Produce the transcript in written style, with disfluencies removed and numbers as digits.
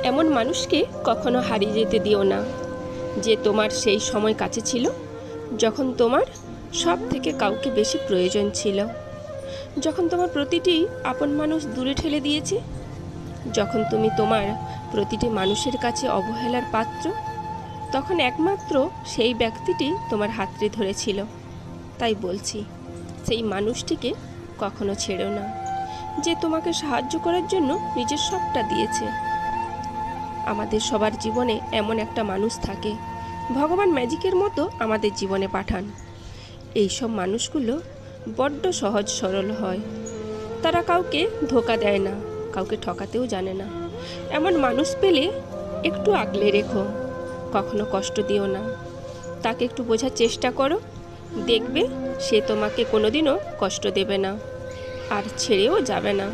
এমন মানুষকে কখনো হারিয়ে যেতে দিও না, যে তোমার সেই সময় কাছে ছিল যখন তোমার সব থেকে কাউকে বেশি প্রয়োজন ছিল, যখন তোমার প্রতিটি আপন মানুষ দূরে ঠেলে দিয়েছে, যখন তুমি তোমার প্রতিটি মানুষের কাছে অবহেলার পাত্র, তখন একমাত্র সেই ব্যক্তিটি তোমার হাতটি ধরেছিল। তাই বলছি, সেই মানুষটিকে কখনো ছেড়ো না, যে তোমাকে সাহায্য করার জন্য নিজের সবটা দিয়েছে। আমাদের সবার জীবনে এমন একটা মানুষ থাকে, ভগবান ম্যাজিকের মতো আমাদের জীবনে পাঠান। এই সব মানুষগুলো বড্ড সহজ সরল হয়, তারা কাউকে ধোঁকা দেয় না, কাউকে ঠকাতেও জানে না। এমন মানুষ পেলে একটু আগলে রেখো, কখনো কষ্ট দিও না, তাকে একটু বোঝার চেষ্টা করো, দেখবে সে তোমাকে কোনোদিনও কষ্ট দেবে না আর ছেড়েও যাবে না।